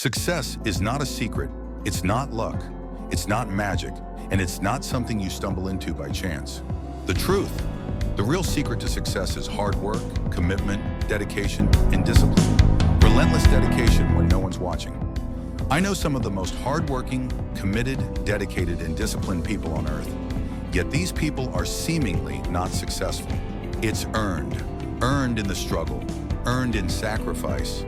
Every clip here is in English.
Success is not a secret, it's not luck, it's not magic, and it's not something you stumble into by chance. The truth, the real secret to success is hard work, commitment, dedication, and discipline. Relentless dedication when no one's watching. I know some of the most hardworking, committed, dedicated, and disciplined people on earth. Yet these people are seemingly not successful. It's earned in the struggle, earned in sacrifice,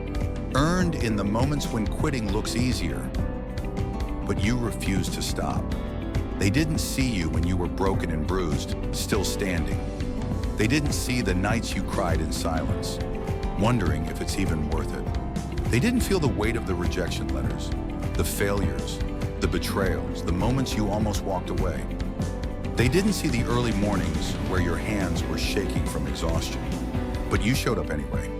earned in the moments when quitting looks easier. But you refuse to stop. They didn't see you when you were broken and bruised, still standing. They didn't see the nights you cried in silence, wondering if it's even worth it. They didn't feel the weight of the rejection letters, the failures, the betrayals, the moments you almost walked away. They didn't see the early mornings where your hands were shaking from exhaustion, but you showed up anyway.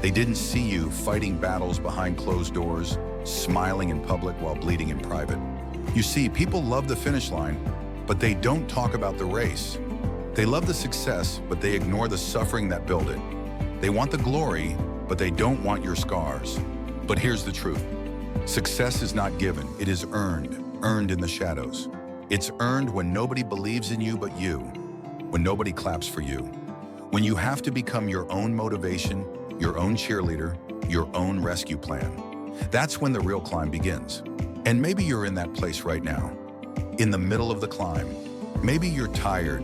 They didn't see you fighting battles behind closed doors, smiling in public while bleeding in private. You see, people love the finish line, but they don't talk about the race. They love the success, but they ignore the suffering that built it. They want the glory, but they don't want your scars. But here's the truth. Success is not given, it is earned in the shadows. It's earned when nobody believes in you but you, when nobody claps for you, when you have to become your own motivation, your own cheerleader, your own rescue plan. That's when the real climb begins. And maybe you're in that place right now, in the middle of the climb. Maybe you're tired.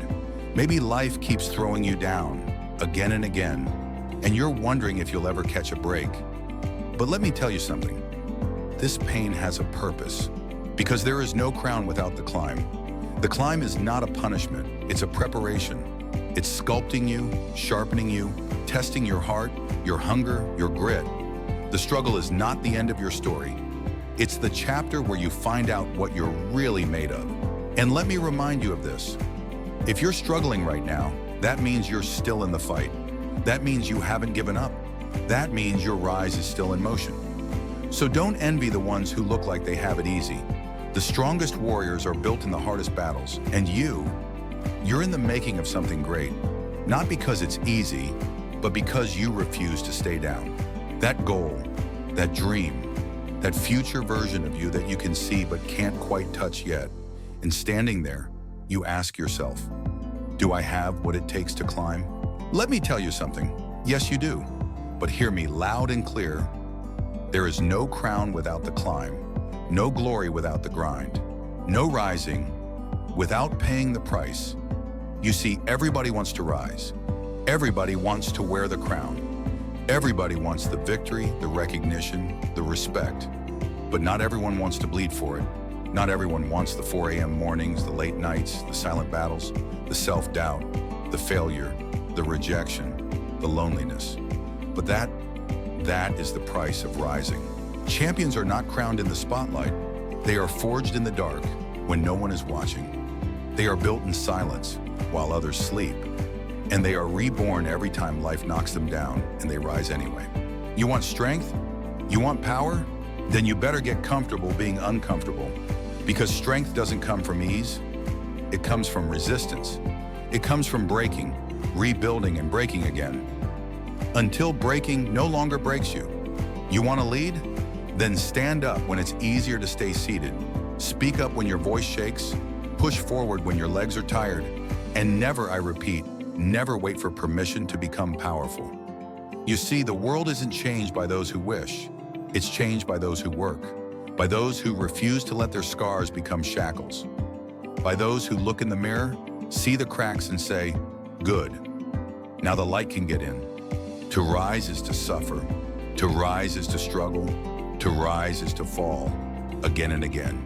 Maybe life keeps throwing you down again and again, and you're wondering if you'll ever catch a break. But let me tell you something. This pain has a purpose, because there is no crown without the climb. The climb is not a punishment, it's a preparation. It's sculpting you, sharpening you, testing your heart, your hunger, your grit. The struggle is not the end of your story. It's the chapter where you find out what you're really made of. And let me remind you of this. If you're struggling right now, that means you're still in the fight. That means you haven't given up. That means your rise is still in motion. So don't envy the ones who look like they have it easy. The strongest warriors are built in the hardest battles, and you're in the making of something great. Not because it's easy, but because you refuse to stay down. That goal, that dream, that future version of you that you can see but can't quite touch yet. And standing there, you ask yourself, do I have what it takes to climb? Let me tell you something. Yes, you do. But hear me loud and clear. There is no crown without the climb, no glory without the grind, no rising without paying the price. You see, everybody wants to rise. Everybody wants to wear the crown. Everybody wants the victory, the recognition, the respect. But not everyone wants to bleed for it. Not everyone wants the 4 a.m. mornings, the late nights, the silent battles, the self-doubt, the failure, the rejection, the loneliness. But that is the price of rising. Champions are not crowned in the spotlight. They are forged in the dark when no one is watching. They are built in silence while others sleep. And they are reborn every time life knocks them down, and they rise anyway. You want strength? You want power? Then you better get comfortable being uncomfortable. Because strength doesn't come from ease. It comes from resistance. It comes from breaking, rebuilding, and breaking again. Until breaking no longer breaks you. You want to lead? Then stand up when it's easier to stay seated. Speak up when your voice shakes. Push forward when your legs are tired. And never, I repeat, never wait for permission to become powerful. You see, the world isn't changed by those who wish. It's changed by those who work. By those who refuse to let their scars become shackles. By those who look in the mirror, see the cracks and say, good. Now the light can get in. To rise is to suffer. To rise is to struggle. To rise is to fall again and again.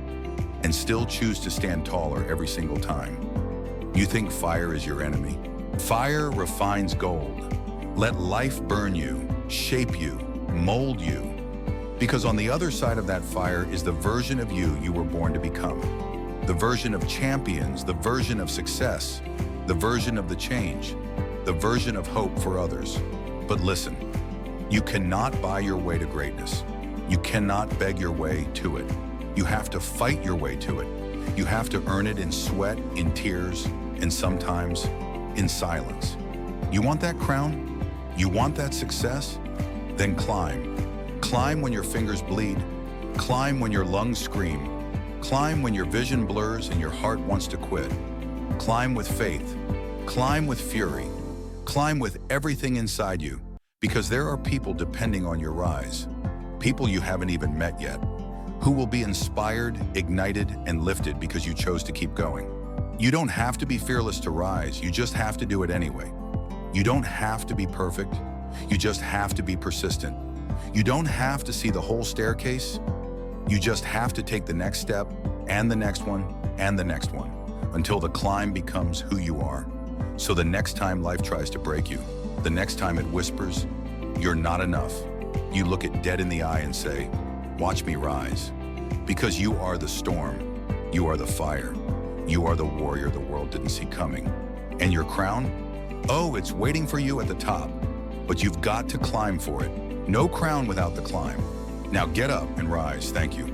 And still choose to stand taller every single time. You think fire is your enemy. Fire refines gold. Let life burn you, shape you, mold you. Because on the other side of that fire is the version of you were born to become. The version of champions, the version of success, the version of the change, the version of hope for others. But listen, you cannot buy your way to greatness. You cannot beg your way to it. You have to fight your way to it. You have to earn it in sweat, in tears, and sometimes in silence. You want that crown? You want that success? Then climb. Climb when your fingers bleed. Climb when your lungs scream. Climb when your vision blurs and your heart wants to quit. Climb with faith. Climb with fury. Climb with everything inside you, because there are people depending on your rise. People you haven't even met yet, who will be inspired, ignited, and lifted because you chose to keep going. You don't have to be fearless to rise, you just have to do it anyway. You don't have to be perfect, you just have to be persistent. You don't have to see the whole staircase, you just have to take the next step, and the next one, and the next one, until the climb becomes who you are. So the next time life tries to break you, the next time it whispers, "You're not enough," you look it dead in the eye and say, "Watch me rise." Because you are the storm, you are the fire, you are the warrior the world didn't see coming. And your crown? Oh, it's waiting for you at the top, but you've got to climb for it. No crown without the climb. Now get up and rise. Thank you.